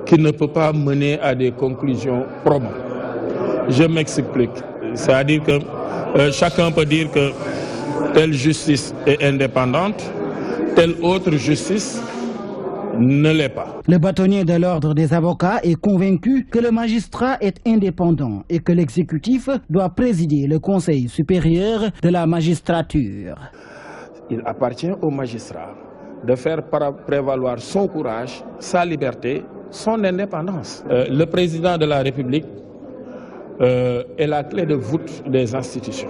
qui ne peut pas mener à des conclusions probantes. Je m'explique. C'est-à-dire que chacun peut dire que telle justice est indépendante, telle autre justice ne l'est pas. Le bâtonnier de l'ordre des avocats est convaincu que le magistrat est indépendant et que l'exécutif doit présider le Conseil supérieur de la magistrature. Il appartient au magistrat de faire prévaloir son courage, sa liberté, son indépendance. Le président de la République est la clé de voûte des institutions.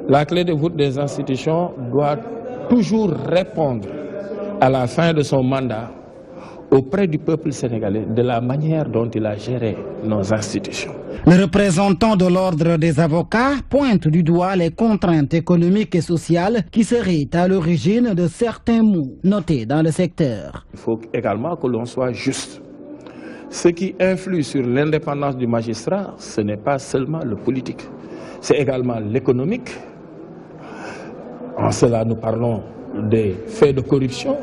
La clé de voûte des institutions doit toujours répondre à la fin de son mandat auprès du peuple sénégalais de la manière dont il a géré nos institutions. Le représentant de l'ordre des avocats pointe du doigt les contraintes économiques et sociales qui seraient à l'origine de certains maux notés dans le secteur. Il faut également que l'on soit juste. Ce qui influe sur l'indépendance du magistrat, ce n'est pas seulement le politique, c'est également l'économique. En cela, nous parlons des faits de corruption,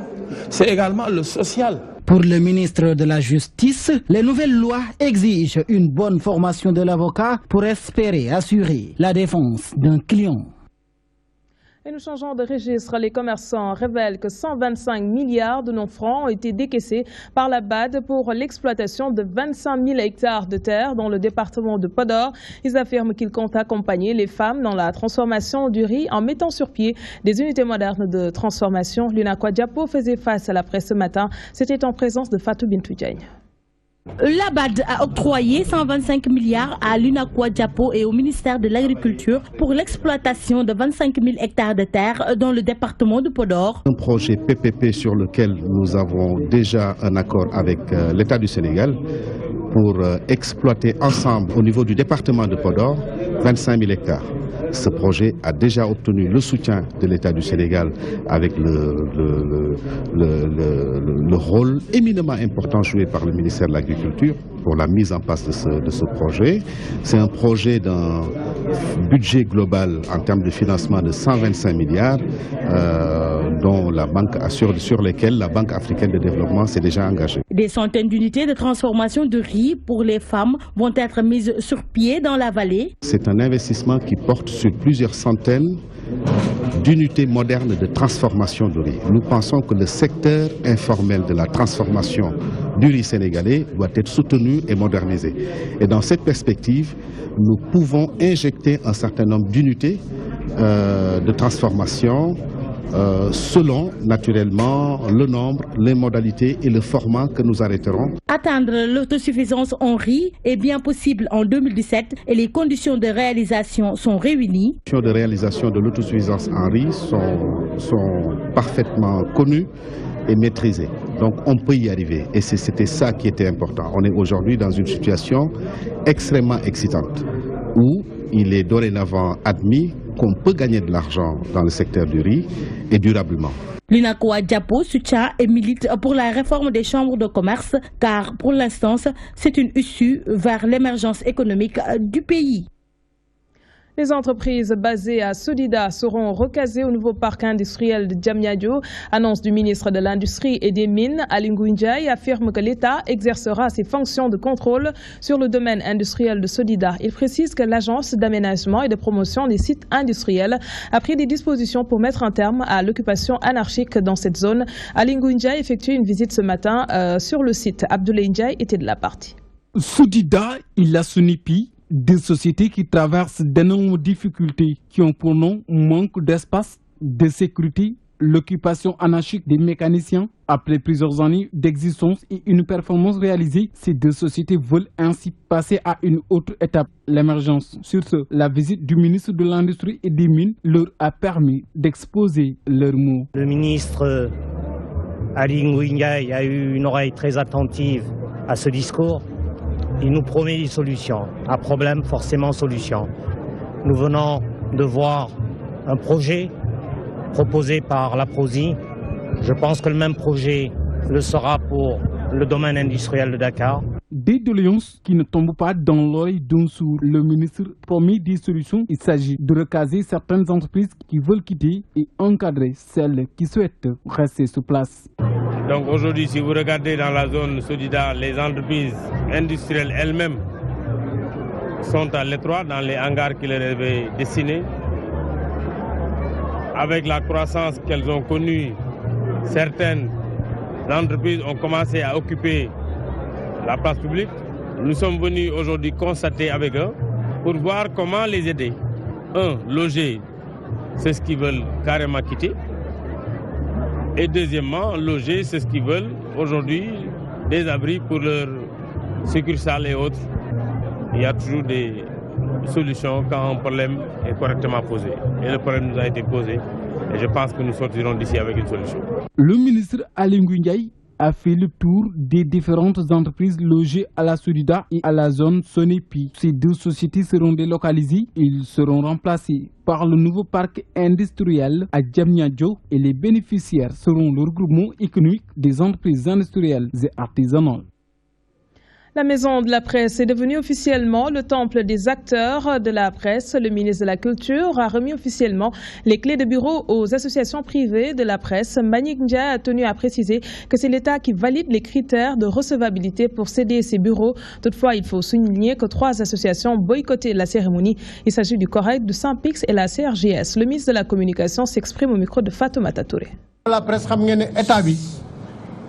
c'est également le social. Pour le ministre de la Justice, les nouvelles lois exigent une bonne formation de l'avocat pour espérer assurer la défense d'un client. Et nous changeons de registre. Les commerçants révèlent que 125 milliards de non-francs ont été décaissés par la BAD pour l'exploitation de 25 000 hectares de terre dans le département de Podor. Ils affirment qu'ils comptent accompagner les femmes dans la transformation du riz en mettant sur pied des unités modernes de transformation. L'UNACOIS Diapo faisait face à la presse ce matin. C'était en présence de Fatou Bintou Diagne. La BAD a octroyé 125 milliards à l'UNACOIS Diapo et au ministère de l'Agriculture pour l'exploitation de 25 000 hectares de terre dans le département de Podor. Un projet PPP sur lequel nous avons déjà un accord avec l'État du Sénégal pour exploiter ensemble au niveau du département de Podor 25 000 hectares. Ce projet a déjà obtenu le soutien de l'État du Sénégal avec le rôle éminemment important joué par le ministère de l'Agriculture pour la mise en place de ce projet. C'est un projet d'un budget global en termes de financement de 125 milliards dont la banque sur lesquels la Banque africaine de développement s'est déjà engagée. Des centaines d'unités de transformation de riz pour les femmes vont être mises sur pied dans la vallée. C'est un investissement qui porte sur plusieurs centaines d'unités modernes de transformation de riz. Nous pensons que le secteur informel de la transformation du riz sénégalais doit être soutenu et modernisé. Et dans cette perspective, nous pouvons injecter un certain nombre d'unités de transformation selon naturellement le nombre, les modalités et le format que nous arrêterons. Atteindre l'autosuffisance en riz est bien possible en 2017 et les conditions de réalisation sont réunies. Les conditions de réalisation de l'autosuffisance en riz sont parfaitement connues et maîtrisées. Donc on peut y arriver et c'était ça qui était important. On est aujourd'hui dans une situation extrêmement excitante où il est dorénavant admis qu'on peut gagner de l'argent dans le secteur du riz et durablement. L'UNACOIS Diapo soutient et milite pour la réforme des chambres de commerce car pour l'instant c'est une issue vers l'émergence économique du pays. Les entreprises basées à Sodida seront recasées au nouveau parc industriel de Diamniadio. Annonce du ministre de l'Industrie et des Mines, Aly Ngouille Ndiaye, affirme que l'État exercera ses fonctions de contrôle sur le domaine industriel de Sodida. Il précise que l'Agence d'aménagement et de promotion des sites industriels a pris des dispositions pour mettre un terme à l'occupation anarchique dans cette zone. Aly Ngouille Ndiaye effectue une visite ce matin sur le site. Abdoulaye Ndiaye était de la partie. Sodida et la Sonipi, des sociétés qui traversent d'énormes difficultés, qui ont pour nom manque d'espace, de sécurité, l'occupation anarchique des mécaniciens. Après plusieurs années d'existence et une performance réalisée, ces deux sociétés veulent ainsi passer à une autre étape, l'émergence. Sur ce, la visite du ministre de l'Industrie et des Mines leur a permis d'exposer leurs mots. Le ministre Aly Ngouille Ndiaye a eu une oreille très attentive à ce discours. Il nous promet des solutions. Un problème, forcément solution. Nous venons de voir un projet proposé par la PROSI. Je pense que le même projet le sera pour le domaine industriel de Dakar. des doléances qui ne tombent pas dans l'oreille d'un sourd. Le ministre promet des solutions. Il s'agit de recaser certaines entreprises qui veulent quitter et encadrer celles qui souhaitent rester sur place. Donc aujourd'hui, si vous regardez dans la zone Sodida, les entreprises industrielles elles-mêmes sont à l'étroit dans les hangars qui leur avaient destinés. Avec la croissance qu'elles ont connue, certaines entreprises ont commencé à occuper la place publique. Nous sommes venus aujourd'hui constater avec eux pour voir comment les aider. Loger, c'est ce qu'ils veulent carrément quitter. Et deuxièmement, loger, c'est ce qu'ils veulent aujourd'hui, des abris pour leurs succursales et autres. Il y a toujours des solutions quand un problème est correctement posé. Et le problème nous a été posé. Et je pense que nous sortirons d'ici avec une solution. Le ministre Aly Ngouille Ndiaye a fait le tour des différentes entreprises logées à la Sodida et à la zone Sonepi. Ces deux sociétés seront délocalisées. Ils seront remplacés par le nouveau parc industriel à Diamniadio et les bénéficiaires seront le regroupement économique des entreprises industrielles et artisanales. La maison de la presse est devenue officiellement le temple des acteurs de la presse. Le ministre de la Culture a remis officiellement les clés de bureau aux associations privées de la presse. Mbagnick Ndiaye a tenu à préciser que c'est l'État qui valide les critères de recevabilité pour céder ces bureaux. Toutefois, il faut souligner que 3 associations ont boycotté la cérémonie. Il s'agit du CORED, du Synpics et la CRJS. Le ministre de la Communication s'exprime au micro de Fatoumata Touré. La presse,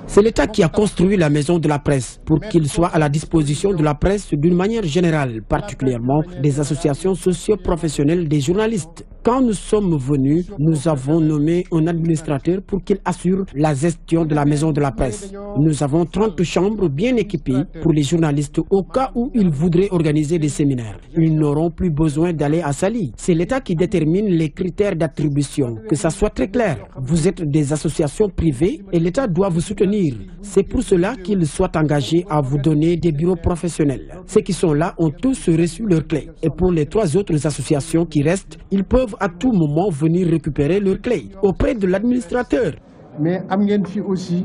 c'est l'État qui a construit la maison de la presse pour qu'il soit à la disposition de la presse d'une manière générale, particulièrement des associations socio-professionnelles des journalistes. Quand nous sommes venus, nous avons nommé un administrateur pour qu'il assure la gestion de la maison de la presse. Nous avons 30 chambres bien équipées pour les journalistes au cas où ils voudraient organiser des séminaires. Ils n'auront plus besoin d'aller à Saly. C'est l'État qui détermine les critères d'attribution. Que ça soit très clair. Vous êtes des associations privées et l'État doit vous soutenir. C'est pour cela qu'ils soient engagés à vous donner des bureaux professionnels. Ceux qui sont là ont tous reçu leurs clés. Et pour les 3 autres associations qui restent, ils peuvent à tout moment venir récupérer leurs clés auprès de l'administrateur. Mais aussi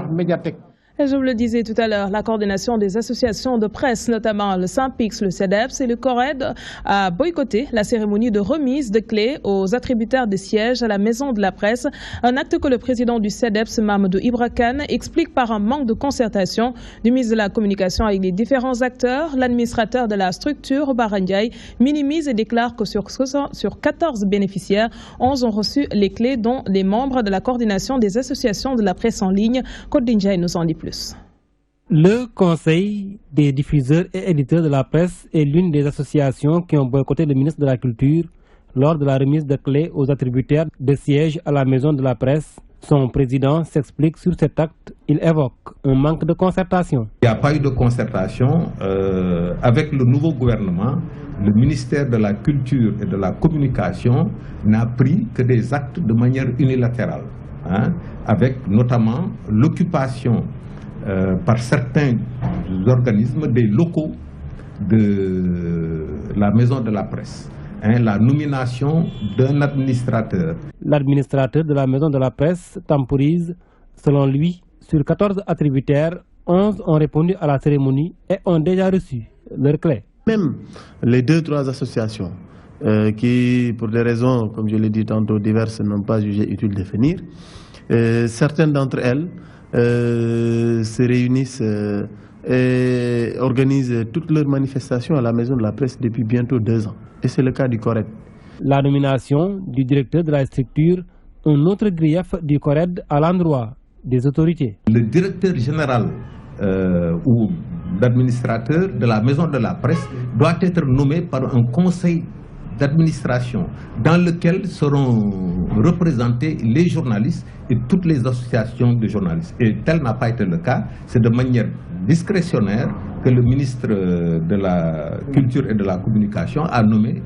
médiathèque. Et je vous le disais tout à l'heure, la coordination des associations de presse, notamment le Synpics, le CEDEPS et le CORED, a boycotté la cérémonie de remise de clés aux attributaires des sièges à la Maison de la Presse. Un acte que le président du CEDEPS, Mamadou Ibra Kane, explique par un manque de concertation du ministre de la Communication avec les différents acteurs. L'administrateur de la structure, Bara Ndiaye, minimise et déclare que sur 14 bénéficiaires, 11 ont reçu les clés, dont les membres de la coordination des associations de la presse en ligne. Code Ndiaye nous en dit plus. Le Conseil des diffuseurs et éditeurs de la presse est l'une des associations qui ont boycotté le ministre de la Culture lors de la remise de clés aux attributaires de sièges à la Maison de la Presse. Son président s'explique sur cet acte. Il évoque un manque de concertation. Il n'y a pas eu de concertation avec le nouveau gouvernement. Le ministère de la Culture et de la Communication n'a pris que des actes de manière unilatérale, avec notamment l'occupation par certains organismes des locaux de la Maison de la Presse. La nomination d'un administrateur. L'administrateur de la Maison de la Presse temporise. Selon lui, sur 14 attributaires, 11 ont répondu à la cérémonie et ont déjà reçu leurs clés. Même les 2-3 associations qui, pour des raisons, comme je l'ai dit tantôt, diverses, n'ont pas jugé utile de venir, certaines d'entre elles se réunissent et organisent toutes leurs manifestations à la Maison de la Presse depuis bientôt 2 ans. Et c'est le cas du CORED. La nomination du directeur de la structure, un autre grief du CORED à l'endroit des autorités. Le directeur général ou l'administrateur de la Maison de la Presse doit être nommé par un conseil d'administration dans lequel seront représentés les journalistes et toutes les associations de journalistes. Et tel n'a pas été le cas. C'est de manière discrétionnaire que le ministre de la Culture et de la Communication a nommé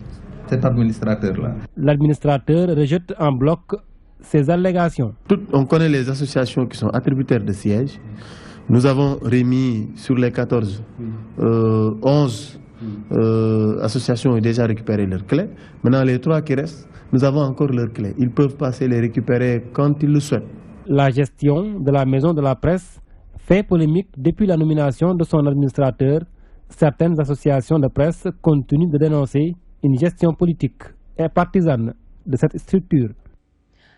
cet administrateur-là. L'administrateur rejette en bloc ces allégations. On connaît les associations qui sont attributaires de sièges. Nous avons remis sur les 14, 11 associations ont déjà récupéré leurs clés. Maintenant, les 3 qui restent, nous avons encore leurs clés. Ils peuvent passer les récupérer quand ils le souhaitent. La gestion de la Maison de la Presse fait polémique depuis la nomination de son administrateur. Certaines associations de presse continuent de dénoncer une gestion politique et partisane de cette structure.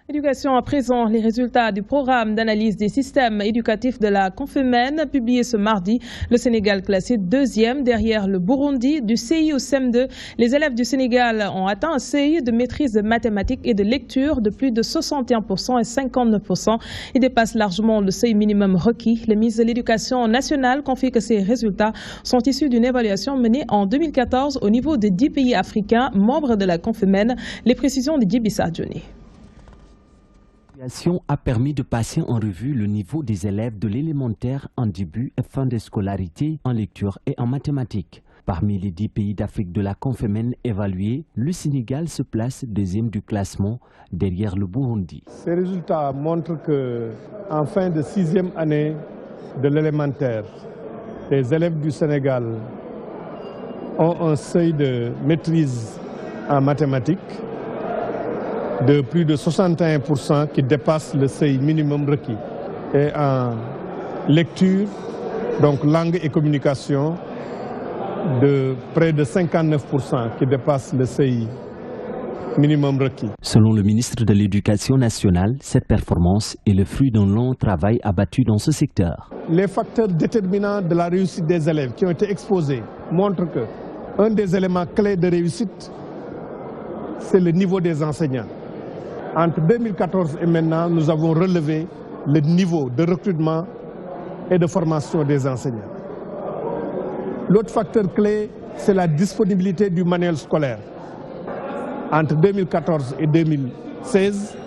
Éducation à présent, les résultats du programme d'analyse des systèmes éducatifs de la Confemène publié ce mardi. Le Sénégal classé deuxième derrière le Burundi. Du CI au CM2, les élèves du Sénégal ont atteint un seuil de maîtrise de mathématiques et de lecture de plus de 61% et 59%. Ils dépassent largement le seuil minimum requis. Le ministre de l'Éducation nationale confie que ces résultats sont issus d'une évaluation menée en 2014 au niveau de 10 pays africains membres de la Confemène. Les précisions de Djibissa Johnny. L'évaluation a permis de passer en revue le niveau des élèves de l'élémentaire en début et fin de scolarité en lecture et en mathématiques. Parmi les 10 pays d'Afrique de la Confemène évalués, le Sénégal se place deuxième du classement derrière le Burundi. Ces résultats montrent qu'en fin de 6e année de l'élémentaire, les élèves du Sénégal ont un seuil de maîtrise en mathématiques de plus de 61% qui dépasse le seuil minimum requis. Et en lecture, donc langue et communication, de près de 59% qui dépasse le seuil minimum requis. Selon le ministre de l'Éducation nationale, cette performance est le fruit d'un long travail abattu dans ce secteur. Les facteurs déterminants de la réussite des élèves qui ont été exposés montrent qu'un des éléments clés de réussite, c'est le niveau des enseignants. Entre 2014 et maintenant, nous avons relevé le niveau de recrutement et de formation des enseignants. L'autre facteur clé, c'est la disponibilité du manuel scolaire. Entre 2014 et 2016,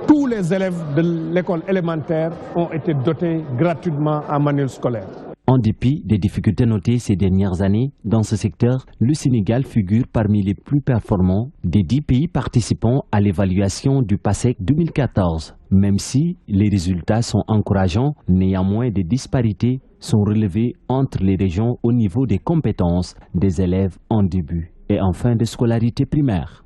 tous les élèves de l'école élémentaire ont été dotés gratuitement en manuel scolaire. En dépit des difficultés notées ces dernières années, dans ce secteur, le Sénégal figure parmi les plus performants des 10 pays participant à l'évaluation du PASEC 2014. Même si les résultats sont encourageants, néanmoins des disparités sont relevées entre les régions au niveau des compétences des élèves en début et en fin de scolarité primaire.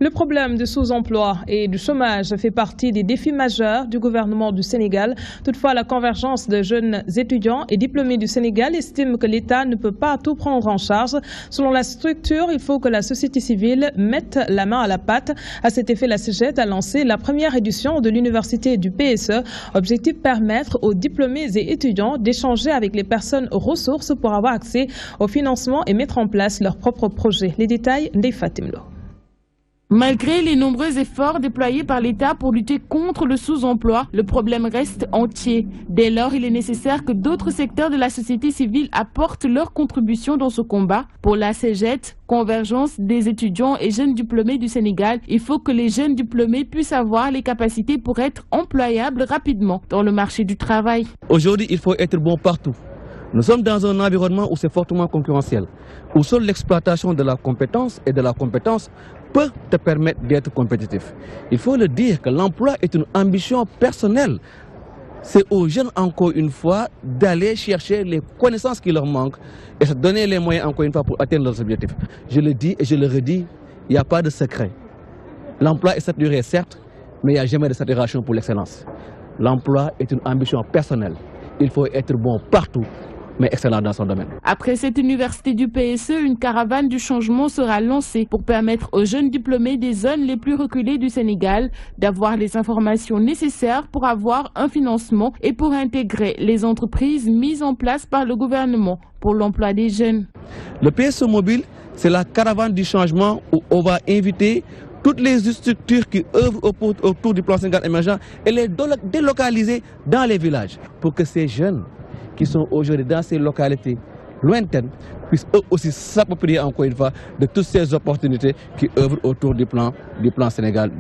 Le problème du sous-emploi et du chômage fait partie des défis majeurs du gouvernement du Sénégal. Toutefois, la convergence de jeunes étudiants et diplômés du Sénégal estime que l'État ne peut pas tout prendre en charge. Selon la structure, il faut que la société civile mette la main à la pâte. À cet effet, la CEGED a lancé la première édition de l'université du PSE. Objectif permettre aux diplômés et étudiants d'échanger avec les personnes ressources pour avoir accès au financement et mettre en place leurs propres projets. Les détails, Ndeye Fatimlo. Malgré les nombreux efforts déployés par l'État pour lutter contre le sous-emploi, le problème reste entier. Dès lors, il est nécessaire que d'autres secteurs de la société civile apportent leur contribution dans ce combat. Pour la CEGED, convergence des étudiants et jeunes diplômés du Sénégal, il faut que les jeunes diplômés puissent avoir les capacités pour être employables rapidement dans le marché du travail. Aujourd'hui, il faut être bon partout. Nous sommes dans un environnement où c'est fortement concurrentiel, où seule l'exploitation de la compétence et de la compétence peut te permettre d'être compétitif. Il faut le dire que l'emploi est une ambition personnelle. C'est aux jeunes, encore une fois, d'aller chercher les connaissances qui leur manquent et se donner les moyens, encore une fois, pour atteindre leurs objectifs. Je le dis et je le redis, il n'y a pas de secret. L'emploi est saturé, certes, mais il n'y a jamais de saturation pour l'excellence. L'emploi est une ambition personnelle. Il faut être bon partout, mais excellent dans son domaine. Après cette université du PSE, une caravane du changement sera lancée pour permettre aux jeunes diplômés des zones les plus reculées du Sénégal d'avoir les informations nécessaires pour avoir un financement et pour intégrer les entreprises mises en place par le gouvernement pour l'emploi des jeunes. Le PSE mobile, c'est la caravane du changement où on va inviter toutes les structures qui œuvrent autour du plan Sénégal émergent et les délocaliser dans les villages pour que ces jeunes qui sont aujourd'hui dans ces localités lointaines puissent eux aussi s'approprier encore une fois de toutes ces opportunités qui œuvrent autour du plan Sénégal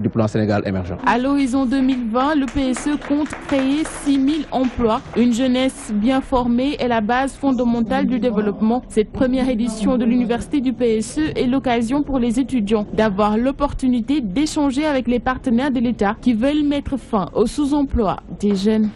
émergent. À l'horizon 2020, le PSE compte créer 6000 emplois. Une jeunesse bien formée est la base fondamentale du développement. Cette première édition de l'université du PSE est l'occasion pour les étudiants d'avoir l'opportunité d'échanger avec les partenaires de l'État qui veulent mettre fin au sous-emploi des jeunes.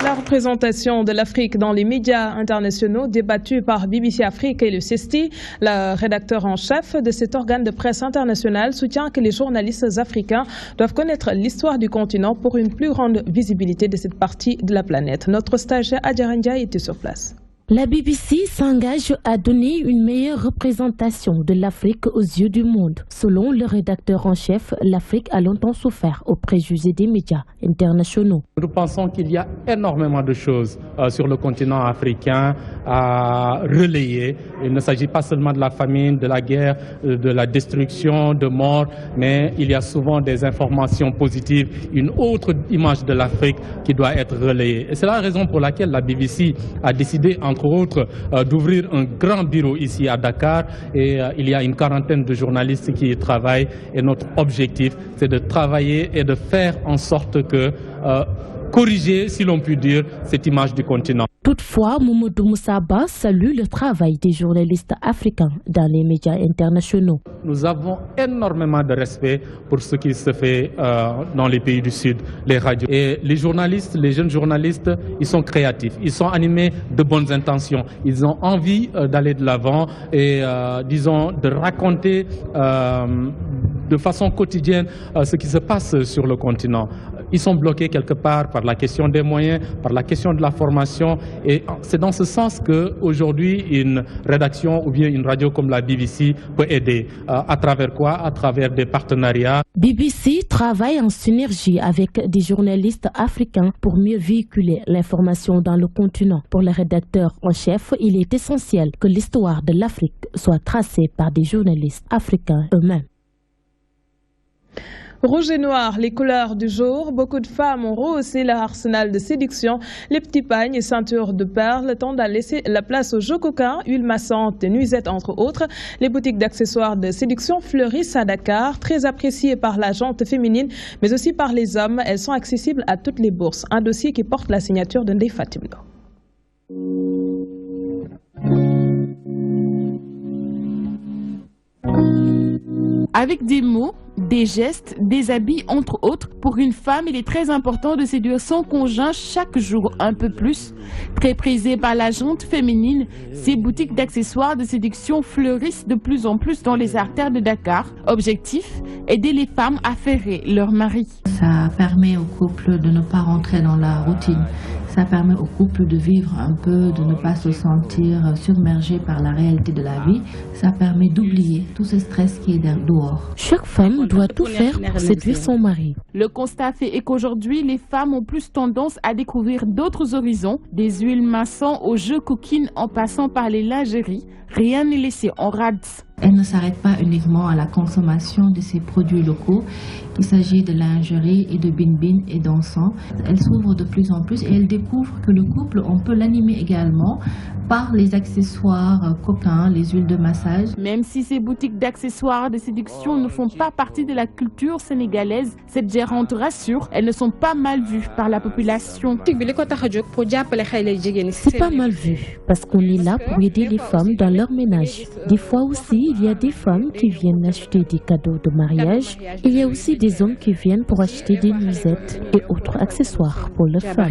La représentation de l'Afrique dans les médias internationaux débattue par BBC Afrique et le CESTI, le rédacteur en chef de cet organe de presse international soutient que les journalistes africains doivent connaître l'histoire du continent pour une plus grande visibilité de cette partie de la planète. Notre stagiaire Adjarandia était sur place. La BBC s'engage à donner une meilleure représentation de l'Afrique aux yeux du monde. Selon le rédacteur en chef, l'Afrique a longtemps souffert aux préjugés des médias internationaux. Nous pensons qu'il y a énormément de choses sur le continent africain à relayer. Il ne s'agit pas seulement de la famine, de la guerre, de la destruction, de morts, mais il y a souvent des informations positives, une autre image de l'Afrique qui doit être relayée. Et c'est la raison pour laquelle la BBC a décidé, entre autres, d'ouvrir un grand bureau ici à Dakar. Et il y a une quarantaine de journalistes qui y travaillent. Et notre objectif, c'est de travailler et de faire en sorte que corriger, si l'on peut dire, cette image du continent. Toutefois, Mamadou Moussaba salue le travail des journalistes africains dans les médias internationaux. Nous avons énormément de respect pour ce qui se fait dans les pays du Sud, les radios. Et les journalistes, les jeunes journalistes, ils sont créatifs, ils sont animés de bonnes intentions. Ils ont envie d'aller de l'avant et, disons, de raconter de façon quotidienne ce qui se passe sur le continent. Ils sont bloqués quelque part par la question des moyens, par la question de la formation. Et c'est dans ce sens qu'aujourd'hui, une rédaction ou bien une radio comme la BBC peut aider. À travers quoi? À travers des partenariats. BBC travaille en synergie avec des journalistes africains pour mieux véhiculer l'information dans le continent. Pour le rédacteur en chef, il est essentiel que l'histoire de l'Afrique soit tracée par des journalistes africains eux-mêmes. Rouge et noir, les couleurs du jour. Beaucoup de femmes ont rehaussé leur arsenal de séduction. Les petits pagnes et ceintures de perles tendent à laisser la place aux jeux coquins, huiles massantes et nuisettes entre autres. Les boutiques d'accessoires de séduction fleurissent à Dakar, très appréciées par la gente féminine, mais aussi par les hommes. Elles sont accessibles à toutes les bourses. Un dossier qui porte la signature de Ndeye Fatim Lo. Avec des mots, des gestes, des habits, entre autres, pour une femme, il est très important de séduire son conjoint chaque jour un peu plus. Très prisées par la gente féminine, ces boutiques d'accessoires de séduction fleurissent de plus en plus dans les artères de Dakar. Objectif, aider les femmes à ferrer leur mari. Ça permet aux couples de ne pas rentrer dans la routine. Ça permet aux couples de vivre un peu, de ne pas se sentir submergé par la réalité de la vie. Ça permet d'oublier tout ce stress qui est dehors. Chaque femme doit tout faire pour séduire son mari. Le constat fait est qu'aujourd'hui, les femmes ont plus tendance à découvrir d'autres horizons, des huiles massantes aux jeux coquines en passant par les lingeries. Rien n'est laissé en rade. Elle ne s'arrête pas uniquement à la consommation de ces produits locaux, qu'il s'agit de lingerie et de bin-bin et d'encens. Elle s'ouvre de plus en plus et elle découvre que le couple, on peut l'animer également par les accessoires coquins, les huiles de massage. Même si ces boutiques d'accessoires de séduction ne font pas partie de la culture sénégalaise, cette gérante rassure, elles ne sont pas mal vues par la population. C'est pas mal vu parce qu'on est là pour aider les femmes dans leur ménage. Des fois aussi, il y a des femmes qui viennent acheter des cadeaux de mariage. Il y a aussi des hommes qui viennent pour acheter des nuisettes et autres accessoires pour leurs femmes.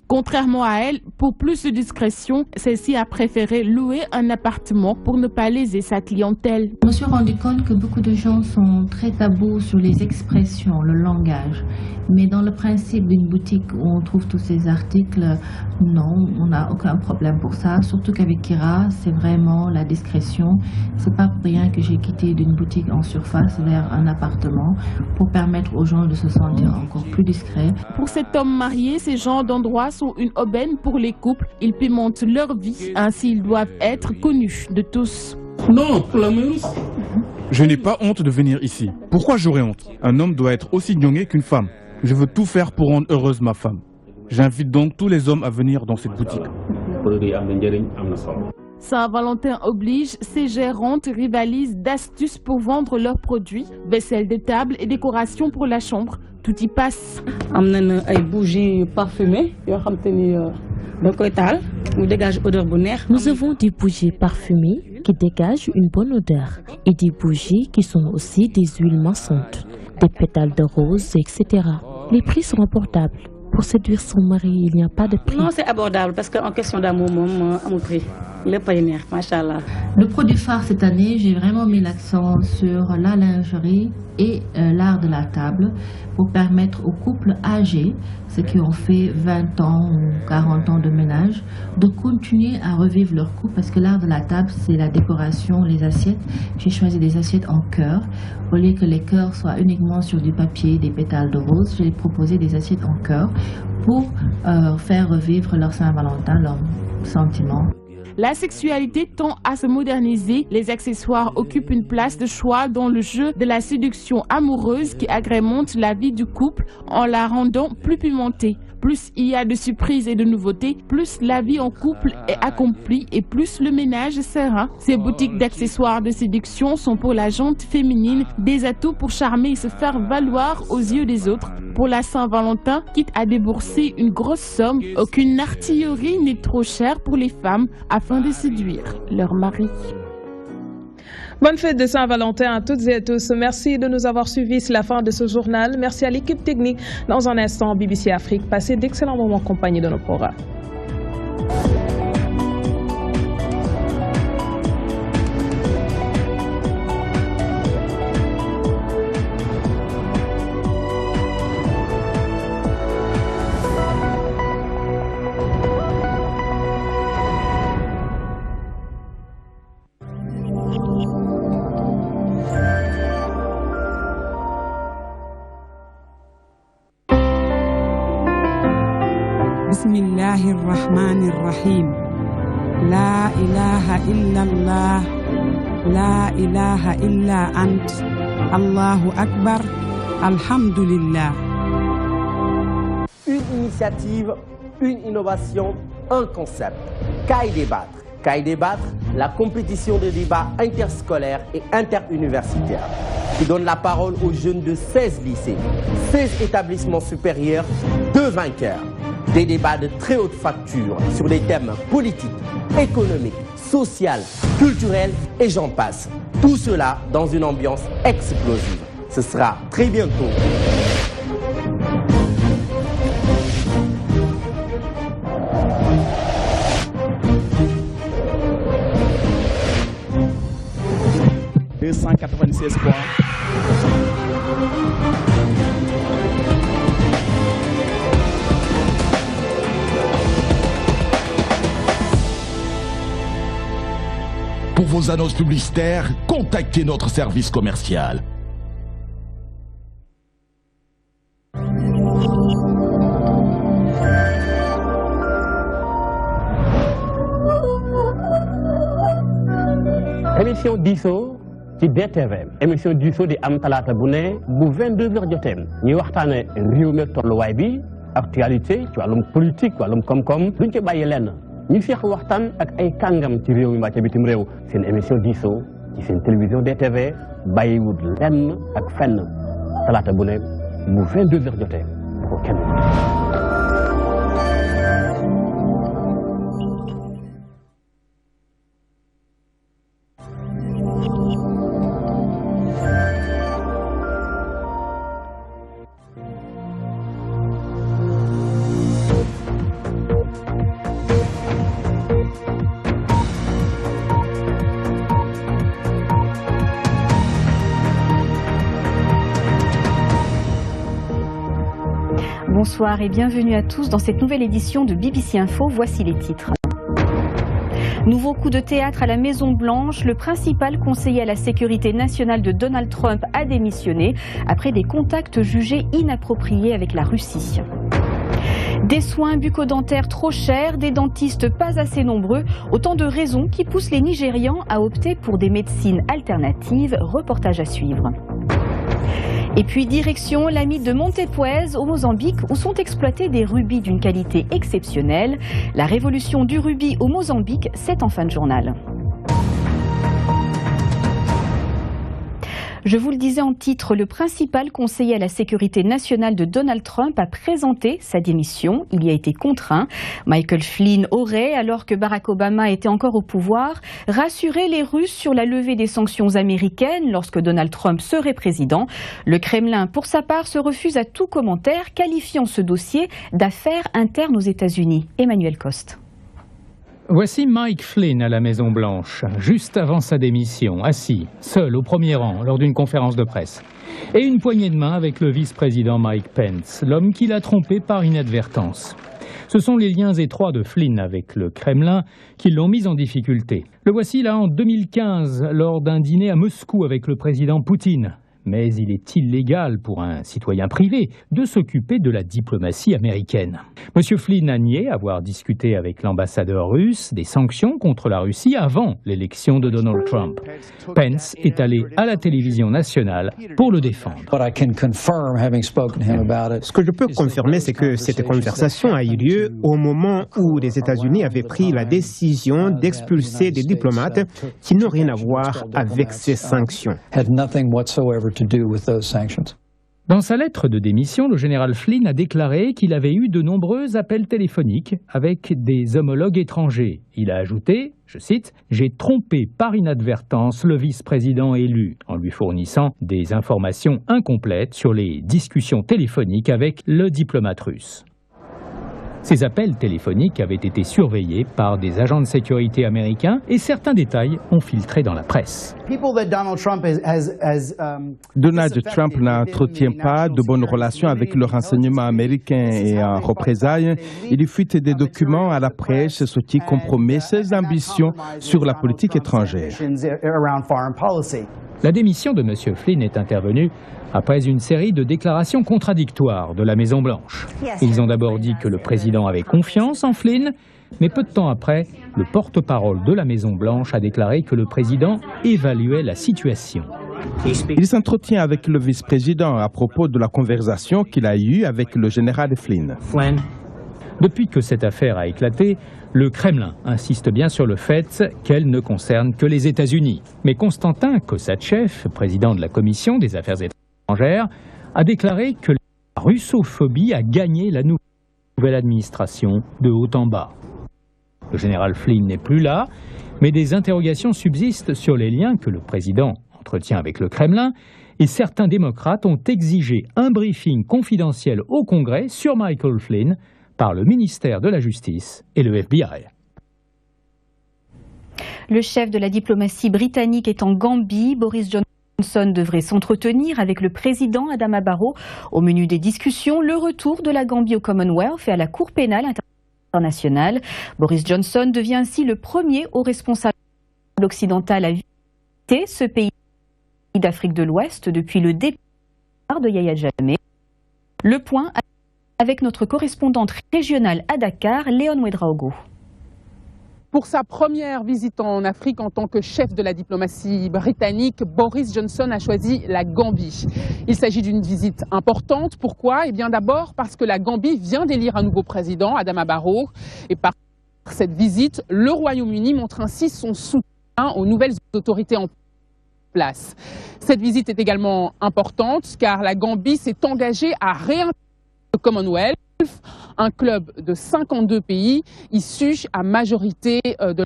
Contrairement à elle, pour plus de discrétion, celle-ci a préféré louer un appartement pour ne pas léser sa clientèle. Je me suis rendu compte que beaucoup de gens sont très tabous sur les expressions, le langage. Mais dans le principe d'une boutique où on trouve tous ces articles, non, on n'a aucun problème pour ça. Surtout qu'avec Kira, c'est vraiment la discrétion. C'est pas pour rien que j'ai quitté d'une boutique en surface vers un appartement pour permettre aux gens de se sentir encore plus discrets. Pour cet homme marié, ces genres d'endroits sont une aubaine pour les couples. Ils pimentent leur vie, ainsi ils doivent être connus de tous. Non, pour la même. Je n'ai pas honte de venir ici. Pourquoi j'aurais honte? Un homme doit être aussi gnongé qu'une femme. Je veux tout faire pour rendre heureuse ma femme. J'invite donc tous les hommes à venir dans cette boutique. Saint-Valentin oblige, ces gérantes rivalisent d'astuces pour vendre leurs produits, vaisselle de table et décoration pour la chambre. Tout y passe. Bougies parfumées, nous avons des bougies parfumées qui dégagent une bonne odeur et des bougies qui sont aussi des huiles massantes, des pétales de rose, etc. Les prix sont abordables. Pour séduire son mari, il n'y a pas de prix. Non, c'est abordable parce qu'en question d'amour, à mon prix. Le payner, machallah. Le produit phare cette année, j'ai vraiment mis l'accent sur la lingerie et l'art de la table pour permettre aux couples âgés, ceux qui ont fait 20 ans ou 40 ans de ménage, de continuer à revivre leur couple parce que l'art de la table, c'est la décoration, les assiettes. J'ai choisi des assiettes en cœur. Au lieu que les cœurs soient uniquement sur du papier, des pétales de rose, j'ai proposé des assiettes en cœur pour faire revivre leur Saint-Valentin, leurs sentiments. La sexualité tend à se moderniser. Les accessoires occupent une place de choix dans le jeu de la séduction amoureuse qui agrémente la vie du couple en la rendant plus pimentée. Plus il y a de surprises et de nouveautés, plus la vie en couple est accomplie et plus le ménage est serein. Ces boutiques d'accessoires de séduction sont pour la gente féminine des atouts pour charmer et se faire valoir aux yeux des autres. Pour la Saint-Valentin, quitte à débourser une grosse somme, aucune artillerie n'est trop chère pour les femmes afin de séduire leur mari. Bonne fête de Saint-Valentin à toutes et à tous. Merci de nous avoir suivis. C'est la fin de ce journal. Merci à l'équipe technique. Dans un instant, BBC Afrique. Passez d'excellents moments en compagnie de nos programmes. Bismillahirrahmanirrahim. La ilaha illallah. La ilaha illa ant. Allahu Akbar. Alhamdulillah. Une initiative, une innovation, un concept. Caille débattre. Caille débattre, la compétition de débat interscolaire et interuniversitaire qui donne la parole aux jeunes de 16 lycées, 16 établissements supérieurs, 2 vainqueurs. Des débats de très haute facture sur des thèmes politiques, économiques, sociaux, culturels et j'en passe. Tout cela dans une ambiance explosive. Ce sera très bientôt. « 296 points. Pour vos annonces publicitaires, contactez notre service commercial. Émission Diso ci DTV émission Diso di am talaata bu ne bu 22h jotee ñuy waxtaane réew mi tolluwaay bi actualité ci wàllum politique wàllum koom-koom duñ ci bàyyi lenn. ñu feex waxtaan ak ay kàngam ci réew mi mbaa ca bitim réew seen émission Diso ci seen télévision DTV bàyyiwut lenn ak fenn talaata bu ne bu 22h jotee bu ko kenn. Bonsoir et bienvenue à tous dans cette nouvelle édition de BBC Info. Voici les titres. Nouveau coup de théâtre à la Maison-Blanche. Le principal conseiller à la sécurité nationale de Donald Trump a démissionné après des contacts jugés inappropriés avec la Russie. Des soins bucco-dentaires trop chers, des dentistes pas assez nombreux, autant de raisons qui poussent les Nigérians à opter pour des médecines alternatives. Reportage à suivre. Et puis direction l'ami de Montepuez au Mozambique où sont exploités des rubis d'une qualité exceptionnelle. La révolution du rubis au Mozambique, c'est en fin de journal. Je vous le disais en titre, le principal conseiller à la sécurité nationale de Donald Trump a présenté sa démission. Il y a été contraint. Michael Flynn aurait, alors que Barack Obama était encore au pouvoir, rassuré les Russes sur la levée des sanctions américaines lorsque Donald Trump serait président. Le Kremlin, pour sa part, se refuse à tout commentaire, qualifiant ce dossier d'affaire interne aux États-Unis. Emmanuel Coste. Voici Mike Flynn à la Maison-Blanche, juste avant sa démission, assis, seul au premier rang lors d'une conférence de presse. Et une poignée de main avec le vice-président Mike Pence, l'homme qui l'a trompé par inadvertance. Ce sont les liens étroits de Flynn avec le Kremlin qui l'ont mis en difficulté. Le voici là en 2015, lors d'un dîner à Moscou avec le président Poutine. Mais il est illégal pour un citoyen privé de s'occuper de la diplomatie américaine. Monsieur Flynn a nié avoir discuté avec l'ambassadeur russe des sanctions contre la Russie avant l'élection de Donald Trump. Pence est allé à la télévision nationale pour le défendre. Ce que je peux confirmer, c'est que cette conversation a eu lieu au moment où les États-Unis avaient pris la décision d'expulser des diplomates qui n'ont rien à voir avec ces sanctions. Dans sa lettre de démission, le général Flynn a déclaré qu'il avait eu de nombreux appels téléphoniques avec des homologues étrangers. Il a ajouté, je cite, « J'ai trompé par inadvertance le vice-président élu » en lui fournissant des informations incomplètes sur les discussions téléphoniques avec le diplomate russe. Ces appels téléphoniques avaient été surveillés par des agents de sécurité américains et certains détails ont filtré dans la presse. Donald Trump n'entretient pas de bonnes relations avec le renseignement américain et en représailles, il fuite des documents à la presse, ce qui compromet ses ambitions sur la politique étrangère. La démission de M. Flynn est intervenue après une série de déclarations contradictoires de la Maison-Blanche. Ils ont d'abord dit que le président avait confiance en Flynn, mais peu de temps après, le porte-parole de la Maison-Blanche a déclaré que le président évaluait la situation. Il s'entretient avec le vice-président à propos de la conversation qu'il a eue avec le général Flynn. Depuis que cette affaire a éclaté, le Kremlin insiste bien sur le fait qu'elle ne concerne que les États-Unis. Mais Konstantin Kosachev, président de la Commission des Affaires étrangères, a déclaré que la russophobie a gagné la nouvelle administration de haut en bas. Le général Flynn n'est plus là, mais des interrogations subsistent sur les liens que le président entretient avec le Kremlin, et certains démocrates ont exigé un briefing confidentiel au Congrès sur Michael Flynn par le ministère de la Justice et le FBI. Le chef de la diplomatie britannique est en Gambie. Boris Johnson devrait s'entretenir avec le président Adama Barrow. Au menu des discussions, le retour de la Gambie au Commonwealth et à la Cour pénale internationale. Boris Johnson devient ainsi le premier haut responsable occidental à visiter ce pays d'Afrique de l'Ouest depuis le départ de Yahya Jammeh. Le point avec notre correspondante régionale à Dakar, Léon Ouedraogo. Pour sa première visite en Afrique en tant que chef de la diplomatie britannique, Boris Johnson a choisi la Gambie. Il s'agit d'une visite importante. Pourquoi ? Eh bien d'abord parce que la Gambie vient d'élire un nouveau président, Adama Barrow. Et par cette visite, le Royaume-Uni montre ainsi son soutien aux nouvelles autorités en place. Cette visite est également importante car la Gambie s'est engagée à réintégrer le Commonwealth, un club de 52 pays issus à majorité de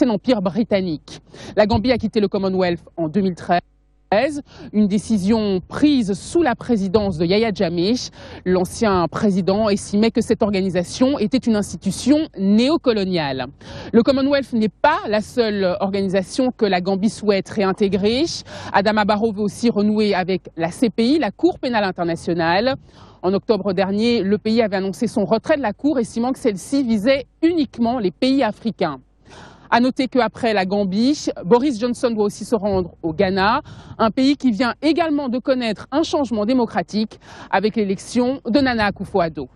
l'Empire britannique. La Gambie a quitté le Commonwealth en 2013, une décision prise sous la présidence de Yahya Jammeh. L'ancien président estimait que cette organisation était une institution néocoloniale. Le Commonwealth n'est pas la seule organisation que la Gambie souhaite réintégrer. Adama Barrow veut aussi renouer avec la CPI, la Cour pénale internationale. En octobre dernier, le pays avait annoncé son retrait de la Cour, estimant que celle-ci visait uniquement les pays africains. À noter qu'après la Gambie, Boris Johnson doit aussi se rendre au Ghana, un pays qui vient également de connaître un changement démocratique avec l'élection de Nana Akufo-Addo.